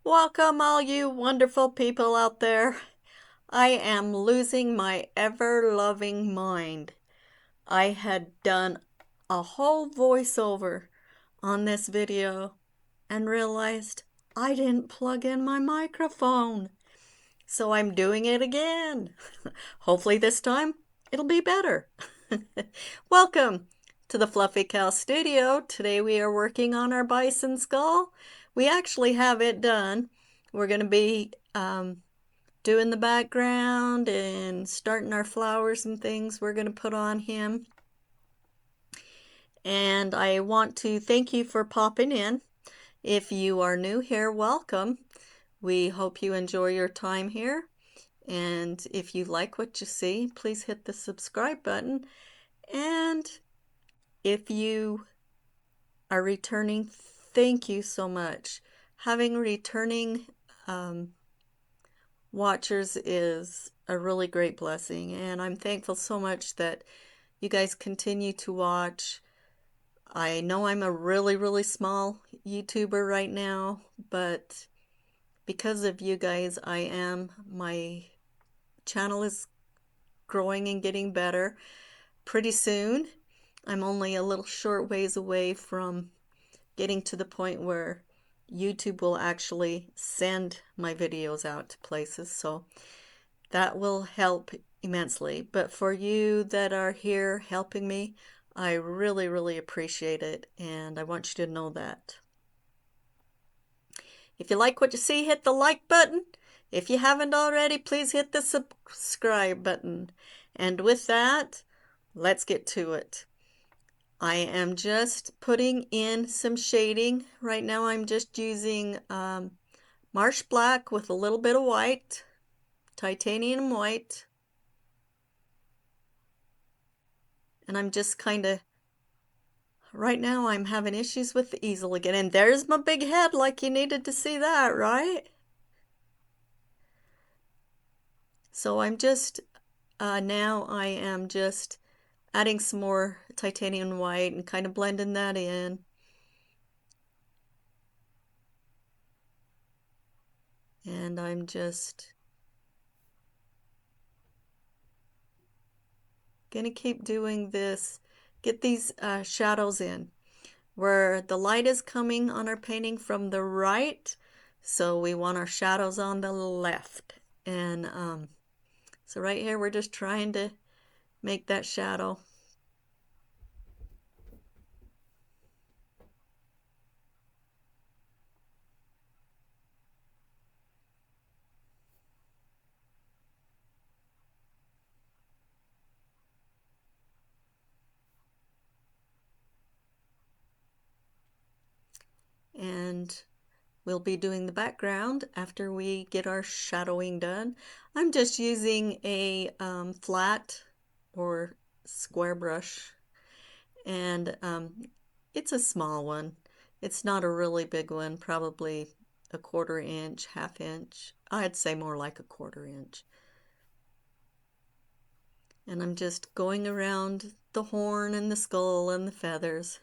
Welcome, all you wonderful people out there. I am losing my ever loving mind. I had done a whole voiceover on this video and realized I didn't plug in my microphone. So I'm doing it again. Hopefully, this time it'll be better. Welcome to the Fluffy Cow Studio. Today we are working on our bison skull. We actually have it done. We're going to be doing the background and starting our flowers and things we're going to put on him. And I want to thank you for popping in. If you are new here, welcome. We hope you enjoy your time here. And if you like what you see, please hit the subscribe button. And if you are returning, thank you so much. Having returning watchers is a really great blessing, and I'm thankful so much that you guys continue to watch. I know I'm a really small YouTuber right now, but because of you guys, my channel is growing and getting better. Pretty soon, I'm only a little short ways away from getting to the point where YouTube will actually send my videos out to places, so that will help immensely. But for you that are here helping me, I really appreciate it, and I want you to know that. If you like what you see, hit the like button. If you haven't already, please hit the subscribe button. And with that, let's get to it. I am just putting in some shading. Right now I'm just using marsh black with a little bit of white, titanium white. And I'm just kind of, right now I'm having issues with the easel again. And there's my big head, like you needed to see that, right? So I'm just, now I am just adding some more titanium white and kind of blending that in. And I'm just gonna keep doing this, get these shadows in where the light is coming on our painting from the right, so we want our shadows on the left. And so right here we're just trying to make that shadow. And we'll be doing the background after we get our shadowing done. I'm just using a flat or square brush, and it's a small one. It's not a really big one, probably a 1/4 inch, 1/2 inch. I'd say more like a 1/4 inch. And I'm just going around the horn and the skull and the feathers.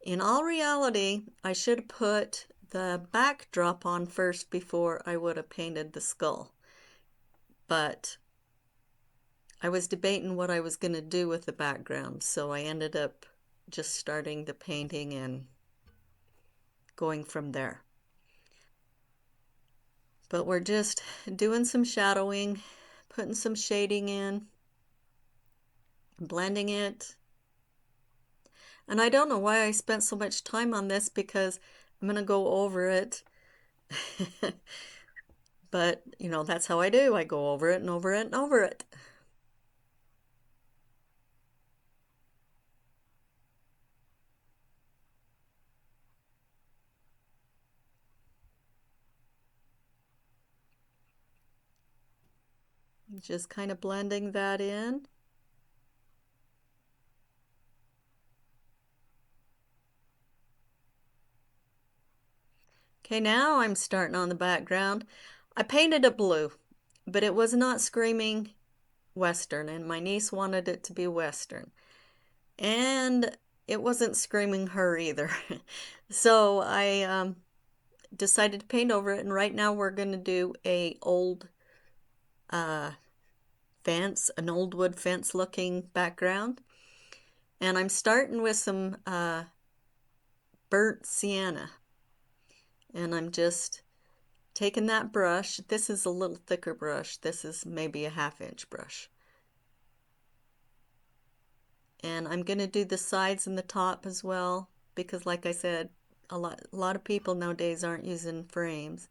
In all reality, I should put the backdrop on first before I would have painted the skull. But I was debating what I was going to do with the background, so I ended up just starting the painting and going from there. But we're just doing some shadowing, putting some shading in, blending it. And I don't know why I spent so much time on this, because I'm going to go over it. But, you know, that's how I do. I go over it and over it and over it. Just kind of blending that in. Okay, now I'm starting on the background. I painted it blue, but it was not screaming Western, and my niece wanted it to be Western. And it wasn't screaming her either. So I decided to paint over it, and right now we're going to do a old uh, fence, an old wood fence looking background. And I'm starting with some burnt sienna. And I'm just taking that brush. This is a little thicker brush. This is maybe a 1/2 inch brush. And I'm going to do the sides and the top as well because like I said, a lot of people nowadays aren't using frames.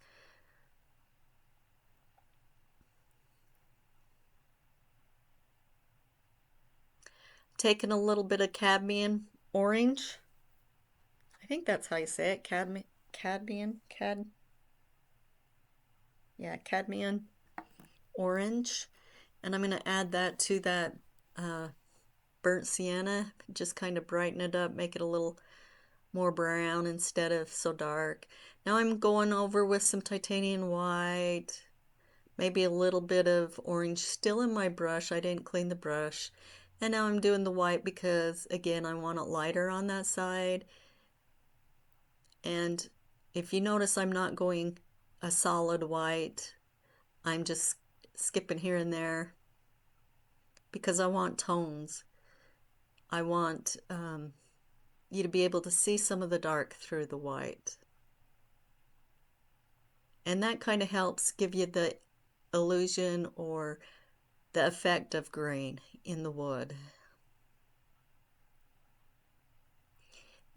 Taking a little bit of cadmium orange. I think that's how you say it. Cadmium orange. And I'm going to add that to that uh, burnt sienna. Just kind of brighten it up, make it a little more brown instead of so dark. Now I'm going over with some titanium white, maybe a little bit of orange still in my brush. I didn't clean the brush. And now I'm doing the white because, again, I want it lighter on that side. And if you notice, I'm not going a solid white. I'm just skipping here and there because I want tones. I want you to be able to see some of the dark through the white. And that kind of helps give you the illusion or the effect of grain in the wood.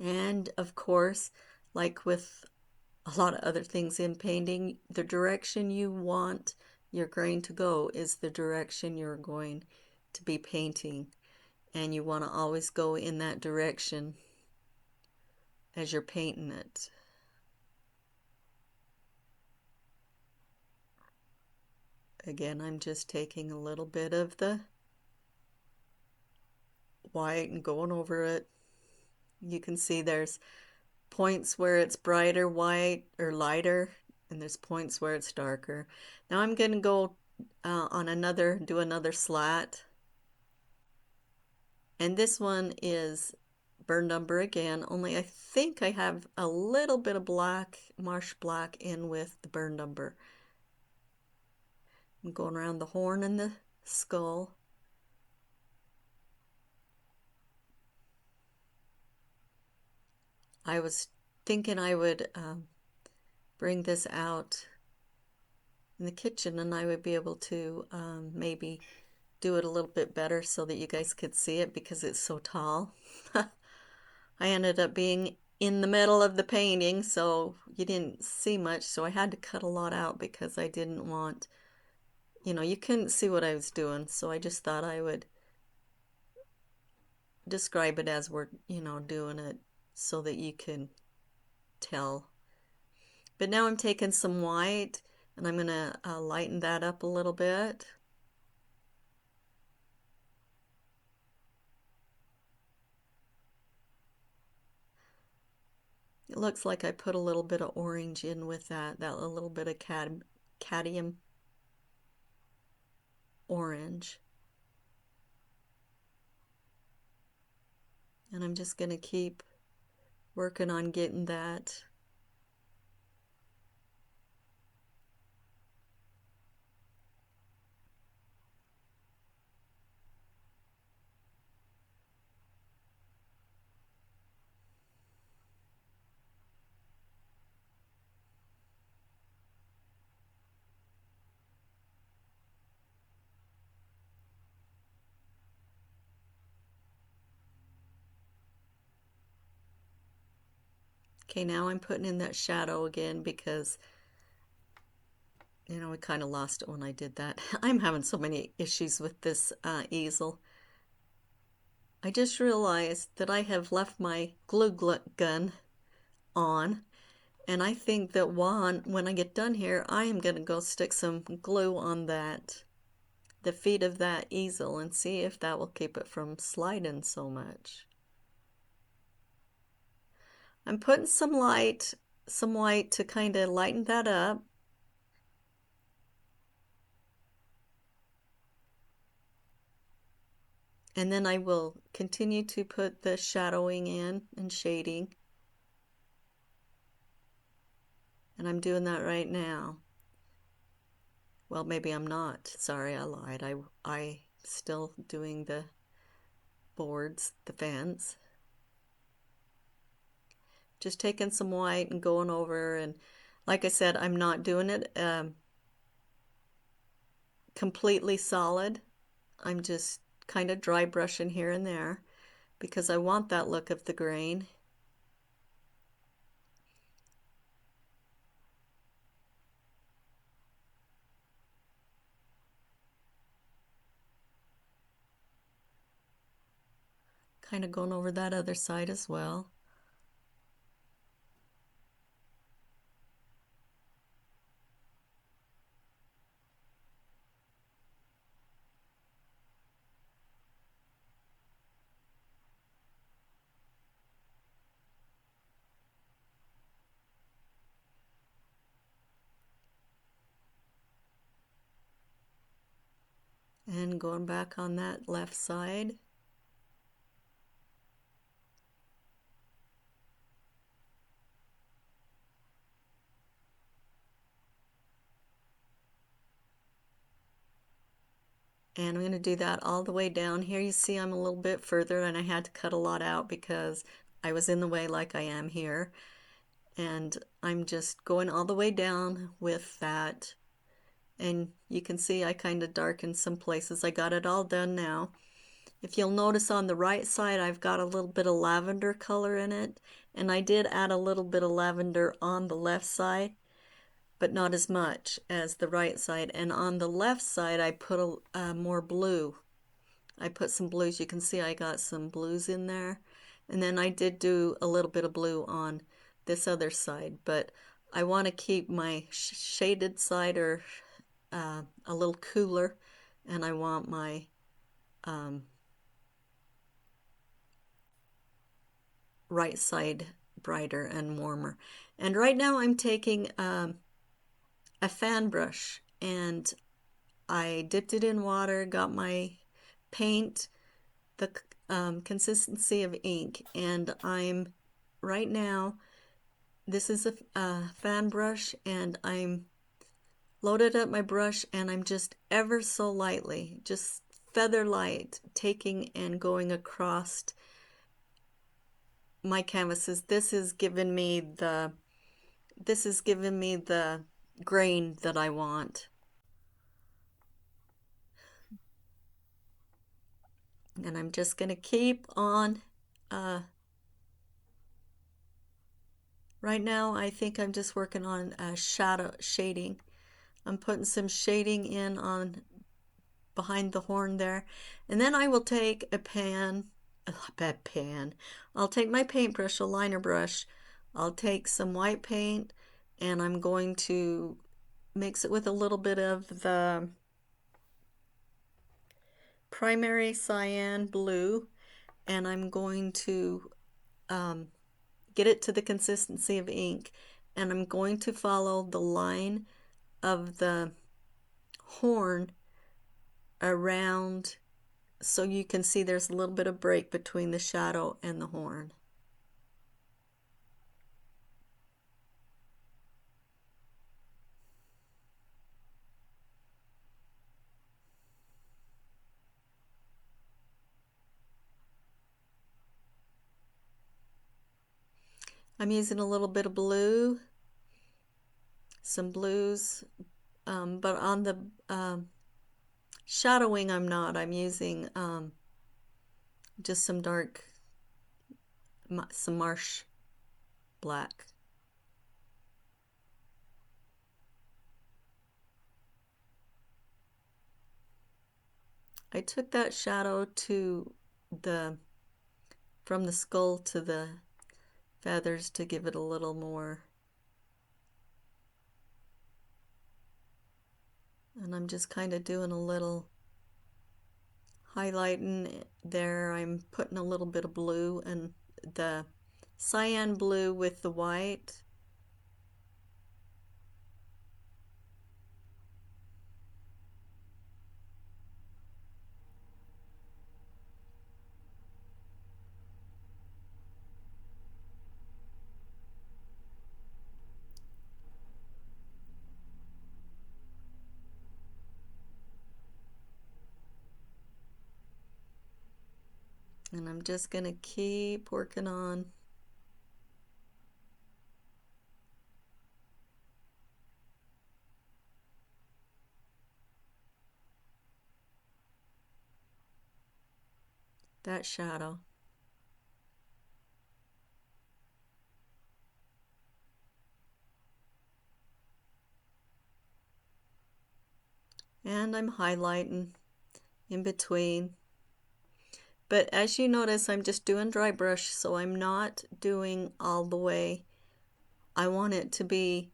And of course, like with a lot of other things in painting, the direction you want your grain to go is the direction you're going to be painting. And you want to always go in that direction as you're painting it. Again, I'm just taking a little bit of the white and going over it. You can see there's points where it's brighter white or lighter, and there's points where it's darker. Now I'm going to go do another slat. And this one is burned umber again, only I think I have a little bit of black, marsh black in with the burned umber. I'm going around the horn and the skull. I was thinking I would bring this out in the kitchen and I would be able to maybe do it a little bit better so that you guys could see it because it's so tall. I ended up being in the middle of the painting, so you didn't see much, so I had to cut a lot out because I didn't want, you couldn't see what I was doing, so I just thought I would describe it as we're, doing it so that you can tell. But now I'm taking some white and I'm going to lighten that up a little bit. It looks like I put a little bit of orange in with that a little bit of cadmium orange. And I'm just going to keep working on getting that. Okay, now I'm putting in that shadow again because, we kind of lost it when I did that. I'm having so many issues with this easel. I just realized that I have left my glue gun on, and I think that when I get done here, I am going to go stick some glue on the feet of that easel and see if that will keep it from sliding so much. I'm putting some white to kind of lighten that up. And then I will continue to put the shadowing in and shading. And I'm doing that right now. Well, maybe I'm not. Sorry, I lied. I still doing the boards, the fans. Just taking some white and going over, and like I said, I'm not doing it completely solid. I'm just kind of dry brushing here and there because I want that look of the grain. Kind of going over that other side as well. And going back on that left side. And I'm going to do that all the way down. Here you see I'm a little bit further and I had to cut a lot out because I was in the way like I am here. And I'm just going all the way down with that. And you can see I kind of darkened some places. I got it all done now. If you'll notice on the right side, I've got a little bit of lavender color in it. And I did add a little bit of lavender on the left side, but not as much as the right side. And on the left side, I put more blue. I put some blues. You can see I got some blues in there. And then I did do a little bit of blue on this other side, but I want to keep my shaded side or a little cooler, and I want my right side brighter and warmer. And right now I'm taking a fan brush and I dipped it in water, got my paint, the consistency of ink, and I'm right now, this is a fan brush, and I'm loaded up my brush, and I'm just ever so lightly, just feather light, taking and going across my canvases. This is giving me the grain that I want. And I'm just going to keep on. Right now, I think I'm just working on shadow shading. I'm putting some shading in on behind the horn there. And then I will take I'll take my paintbrush, a liner brush. I'll take some white paint and I'm going to mix it with a little bit of the primary cyan blue, and I'm going to get it to the consistency of ink, and I'm going to follow the line of the horn around so you can see there's a little bit of break between the shadow and the horn. I'm using a little bit of blue, some blues, but on the shadowing I'm not. I'm using just some dark, some marsh black. I took that shadow to the, from the skull to the feathers to give it a little more. And I'm just kind of doing a little highlighting there. I'm putting a little bit of blue and the cyan blue with the white. And I'm just going to keep working on that shadow. And I'm highlighting in between. But as you notice, I'm just doing dry brush, so I'm not doing all the way. I want it to be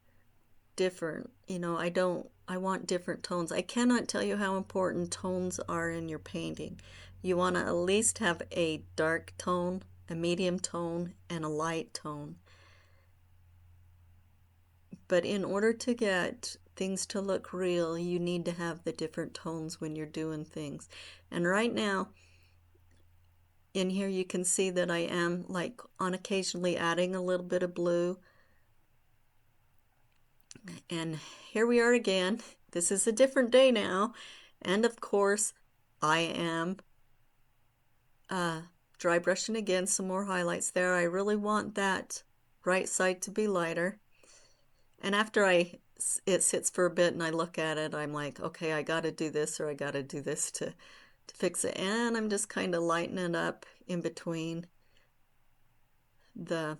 different. I want different tones. I cannot tell you how important tones are in your painting. You want to at least have a dark tone, a medium tone, and a light tone. But in order to get things to look real, you need to have the different tones when you're doing things. And right now, in here you can see that I am like on occasionally adding a little bit of blue. And here we are again. This is a different day now. And of course, I am dry brushing again, some more highlights there. I really want that right side to be lighter. And after it sits for a bit and I look at it, I'm like, okay, I got to do this or I got to do this to fix it. And I'm just kind of lightening it up in between the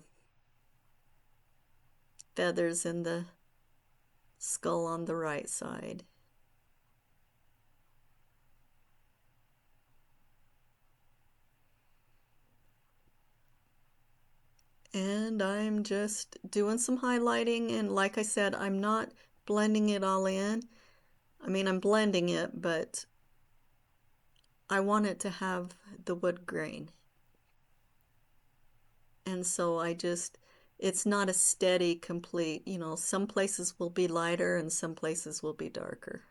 feathers and the skull on the right side. And I'm just doing some highlighting, and like I said, I'm not blending it all in. I mean, I'm blending it, but I want it to have the wood grain. And so it's not a steady, complete, some places will be lighter and some places will be darker.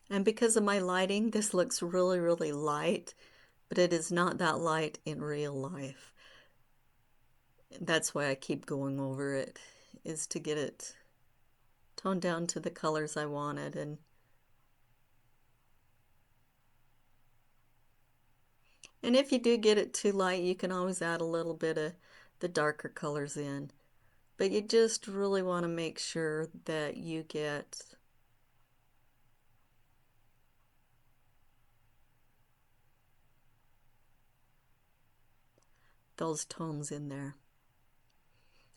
And because of my lighting, this looks really, really light, but it is not that light in real life. That's why I keep going over it, is to get it toned down to the colors I wanted. And if you do get it too light, you can always add a little bit of the darker colors in. But you just really want to make sure that you get those tones in there.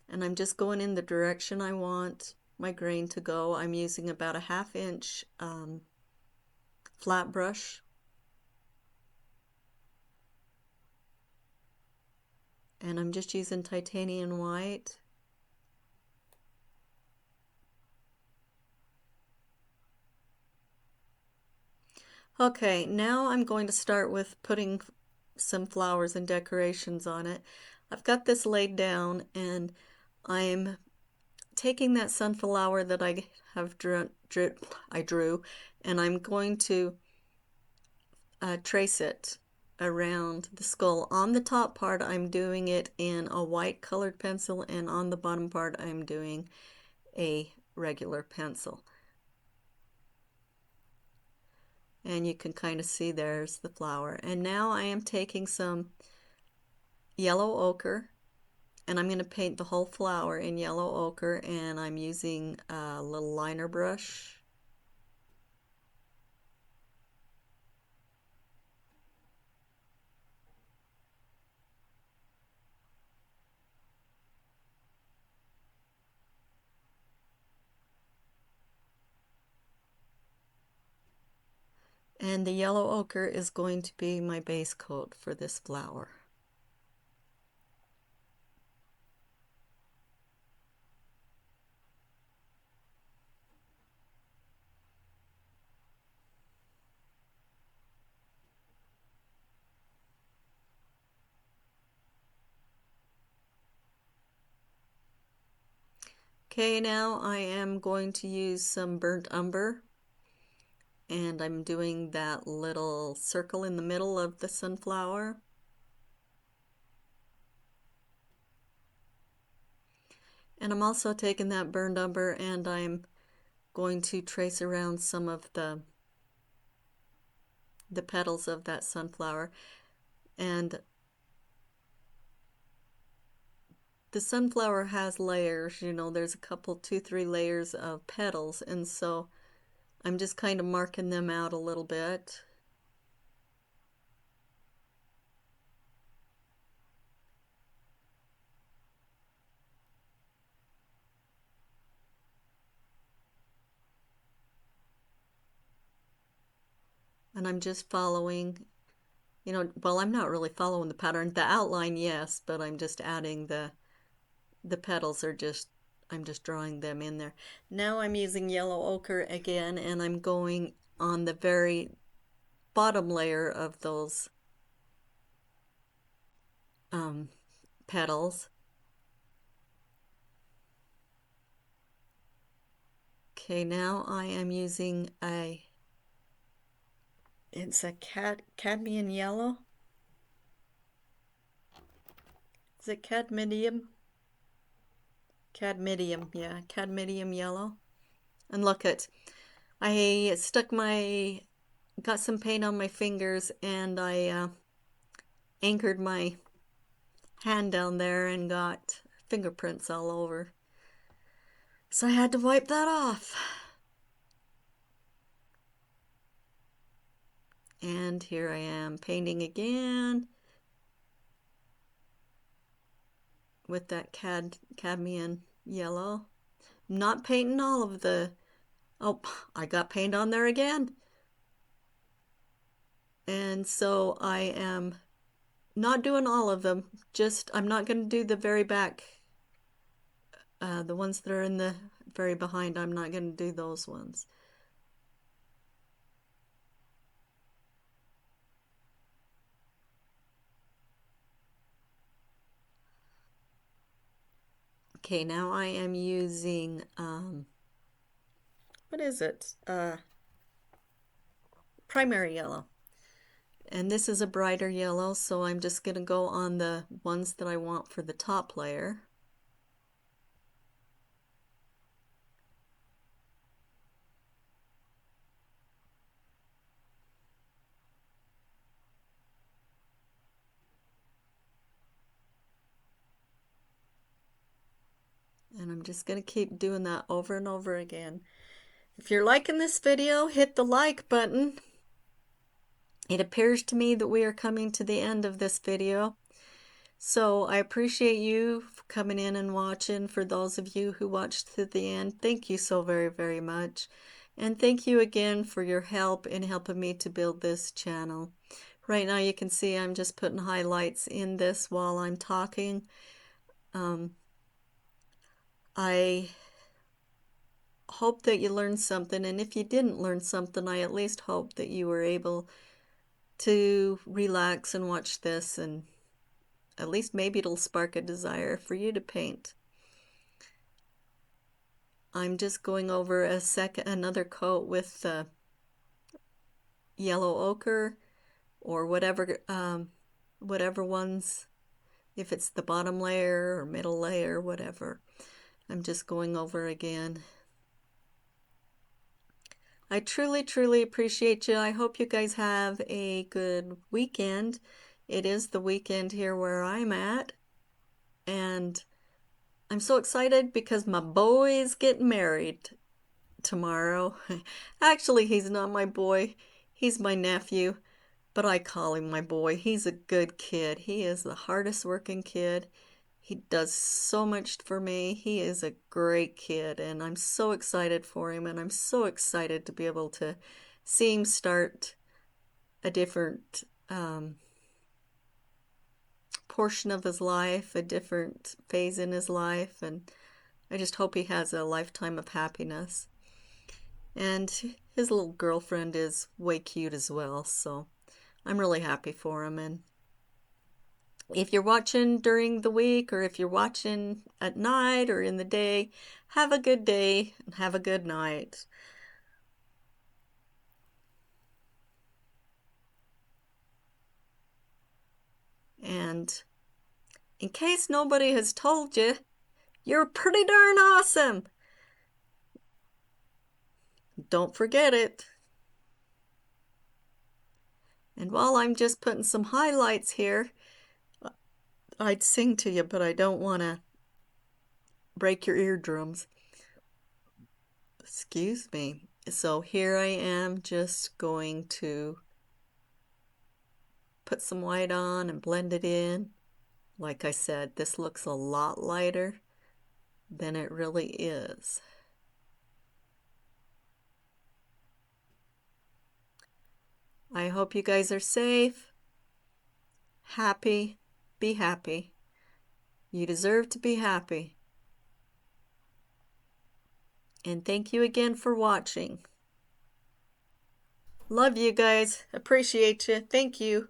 And I'm just going in the direction I want my grain to go. I'm using about a 1/2 inch flat brush. And I'm just using titanium white. Okay, now I'm going to start with putting some flowers and decorations on it. I've got this laid down and I'm taking that sunflower that I have drew, and I'm going to trace it around the skull. On the top part, I'm doing it in a white colored pencil, and on the bottom part, I'm doing a regular pencil. And you can kind of see there's the flower. And now I am taking some yellow ochre, and I'm going to paint the whole flower in yellow ochre, and I'm using a little liner brush. And the yellow ochre is going to be my base coat for this flower. Okay, now I am going to use some burnt umber, and I'm doing that little circle in the middle of the sunflower. And I'm also taking that burnt umber and I'm going to trace around some of the petals of that sunflower. And the sunflower has layers, you know, there's a couple, two, three layers of petals, and so I'm just kind of marking them out a little bit. And I'm just following, you know, well, I'm not really following the pattern. The outline, yes, but I'm just adding the petals are just, I'm just drawing them in there. Now I'm using yellow ochre again, and I'm going on the very bottom layer of those um, petals. Okay, now I am using it's a cadmium yellow. Is it cadmium? Cadmium, yeah, cadmium yellow. And look at, I got some paint on my fingers, and I anchored my hand down there and got fingerprints all over. So I had to wipe that off. And here I am painting again with that cadmium yellow. I'm not painting all of the, oh, I got paint on there again. And so I am not doing all of them. Just, I'm not going to do the very back, the ones that are in the very behind. I'm not going to do those ones. Okay, now I am using, what is it? Primary yellow. And this is a brighter yellow, so I'm just going to go on the ones that I want for the top layer. And I'm just going to keep doing that over and over again. If you're liking this video, hit the like button. It appears to me that we are coming to the end of this video. So I appreciate you coming in and watching. For those of you who watched to the end, thank you so very, very much. And thank you again for your help in helping me to build this channel. Right now you can see I'm just putting highlights in this while I'm talking. I hope that you learned something, and if you didn't learn something, I at least hope that you were able to relax and watch this, and at least maybe it'll spark a desire for you to paint. I'm just going over another coat with yellow ochre or whatever ones, if it's the bottom layer or middle layer, whatever. I'm just going over again. I truly, truly appreciate you. I hope you guys have a good weekend. It is the weekend here where I'm at. And I'm so excited because my boy is getting married tomorrow. Actually, he's not my boy. He's my nephew. But I call him my boy. He's a good kid. He is the hardest working kid. He does so much for me. He is a great kid, and I'm so excited for him, and I'm so excited to be able to see him start a different portion of his life, a different phase in his life, and I just hope he has a lifetime of happiness. And his little girlfriend is way cute as well, so I'm really happy for him. And if you're watching during the week, or if you're watching at night or in the day, have a good day and have a good night. And in case nobody has told you, you're pretty darn awesome. Don't forget it. And while I'm just putting some highlights here, I'd sing to you, but I don't want to break your eardrums. Excuse me. So here I am just going to put some white on and blend it in. Like I said, this looks a lot lighter than it really is. I hope you guys are safe, happy, be happy. You deserve to be happy. And thank you again for watching. Love you guys. Appreciate you. Thank you.